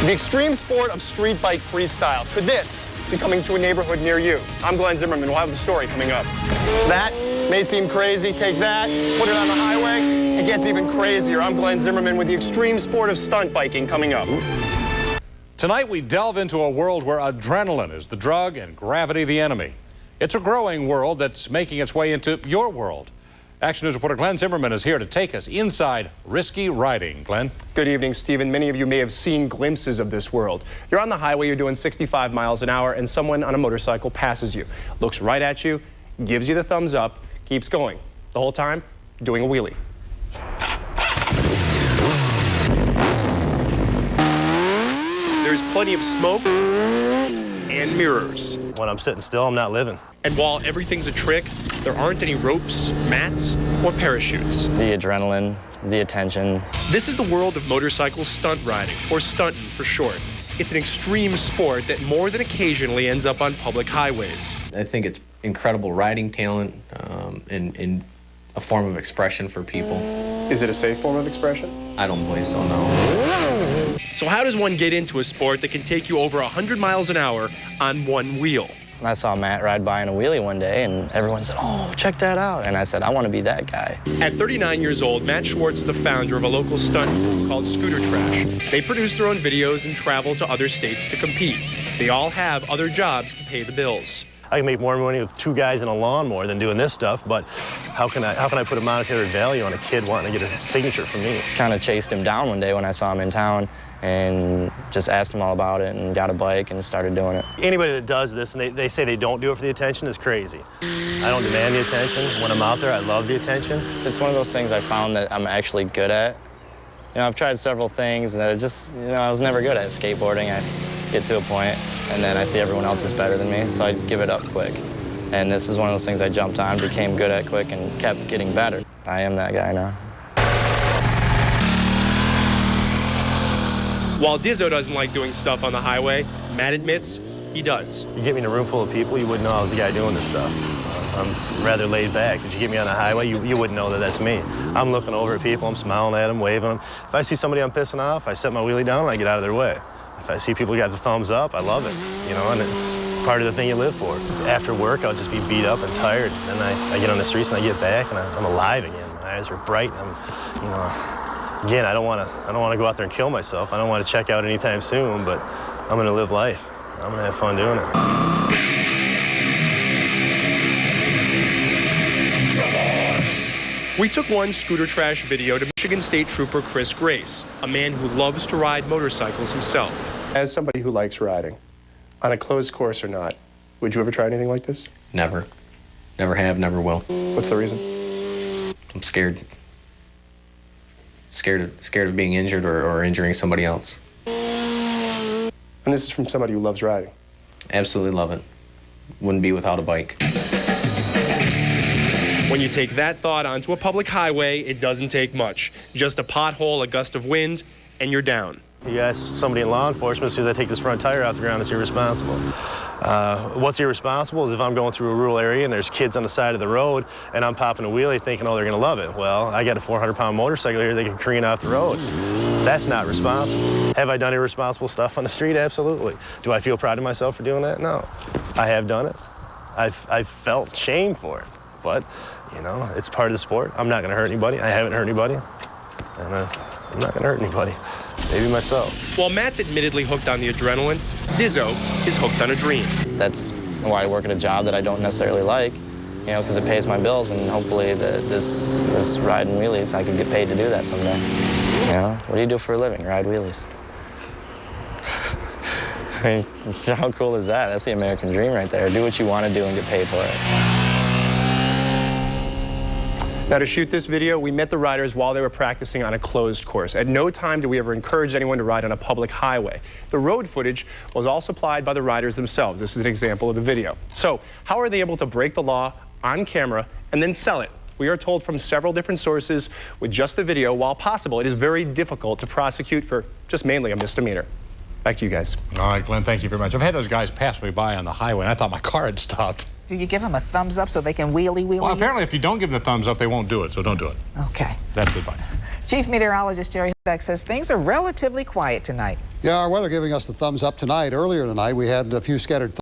The extreme sport of street bike freestyle. Could this be coming to a neighborhood near you? I'm Glenn Zimmerman. We'll have the story coming up. That may seem crazy. Take that, put it on the highway. It gets even crazier. I'm Glenn Zimmerman with the extreme sport of stunt biking coming up. Tonight we delve into a world where adrenaline is the drug and gravity the enemy. It's a growing world that's making its way into your world. Action News reporter Glenn Zimmerman is here to take us inside risky riding. Glenn? Good evening, Stephen. Many of you may have seen glimpses of this world. You're on the highway, you're doing 65 miles an hour, and someone on a motorcycle passes you, looks right at you, gives you the thumbs up, keeps going. The whole time, doing a wheelie. There's plenty of smoke and mirrors. When I'm sitting still, I'm not living. And while everything's a trick, there aren't any ropes, mats, or parachutes. The adrenaline, the attention. This is the world of motorcycle stunt riding, or stunting for short. It's an extreme sport that more than occasionally ends up on public highways. I think it's incredible riding talent and a form of expression for people. Is it a safe form of expression? I don't believe so, no. So how does one get into a sport that can take you over 100 miles an hour on one wheel? I saw Matt ride by in a wheelie one day, and everyone said, "Oh, check that out." And I said, "I want to be that guy." At 39 years old, Matt Schwartz is the founder of a local stunt group called Scooter Trash. They produce their own videos and travel to other states to compete. They all have other jobs to pay the bills. I can make more money with 2 guys in a lawnmower than doing this stuff, but how can I put a monetary value on a kid wanting to get a signature from me? Kind of chased him down one day when I saw him in town and just asked him all about it and got a bike and started doing it. Anybody that does this and they say they don't do it for the attention is crazy. I don't demand the attention. When I'm out there, I love the attention. It's one of those things I found that I'm actually good at. You know, I've tried several things and I was never good at skateboarding. I get to a point and then I see everyone else is better than me, so I give it up quick. And this is one of those things I jumped on, became good at quick, and kept getting better. I am that guy now. While Dizzo doesn't like doing stuff on the highway, Matt admits he does. You get me in a room full of people, you wouldn't know I was the guy doing this stuff. I'm rather laid back. If you get me on the highway, you wouldn't know that that's me. I'm looking over at people, I'm smiling at them, waving them. If I see somebody I'm pissing off, I set my wheelie down and I get out of their way. If I see people got the thumbs up, I love it, you know, and it's part of the thing you live for. After work, I'll just be beat up and tired. And I get on the streets and I get back and I'm alive again. My eyes are bright and I'm, you know, again, I don't want to go out there and kill myself. I don't want to check out anytime soon, but I'm going to live life. I'm going to have fun doing it. We took one Scooter Trash video to Michigan State Trooper Chris Grace, a man who loves to ride motorcycles himself. As somebody who likes riding, on a closed course or not, would you ever try anything like this? Never. Never have, never will. What's the reason? I'm scared. Scared of being injured or injuring somebody else. And this is from somebody who loves riding. Absolutely love it. Wouldn't be without a bike. When you take that thought onto a public highway, it doesn't take much. Just a pothole, a gust of wind, and you're down. You ask somebody in law enforcement, as soon as I take this front tire out the ground, it's irresponsible. What's irresponsible is if I'm going through a rural area and there's kids on the side of the road and I'm popping a wheelie thinking, oh, they're going to love it. Well, I got a 400-pound motorcycle here, they can careen off the road. That's not responsible. Have I done irresponsible stuff on the street? Absolutely. Do I feel proud of myself for doing that? No. I have done it. I've felt shame for it. But, you know, it's part of the sport. I'm not going to hurt anybody. I haven't hurt anybody. And I'm not going to hurt anybody. Maybe myself. While Matt's admittedly hooked on the adrenaline, Dizzo is hooked on a dream. That's why I work at a job that I don't necessarily like, you know, because it pays my bills, and hopefully this riding wheelies, I can get paid to do that someday. You know, what do you do for a living? Ride wheelies. I mean, how cool is that? That's the American dream right there. Do what you want to do and get paid for it. Now, to shoot this video, we met the riders while they were practicing on a closed course. At no time did we ever encourage anyone to ride on a public highway. The road footage was all supplied by the riders themselves. This is an example of the video. So, how are they able to break the law on camera and then sell it? We are told from several different sources with just the video, while possible, it is very difficult to prosecute for just mainly a misdemeanor. Back to you guys. All right, Glenn, thank you very much. I've had those guys pass me by on the highway, and I thought my car had stopped. Do you give them a thumbs up so they can wheelie? Well, apparently if you don't give them the thumbs up, they won't do it, so don't do it. Okay. That's the advice. Chief Meteorologist Jerry Hudak says things are relatively quiet tonight. Yeah, our weather giving us the thumbs up tonight. Earlier tonight, we had a few scattered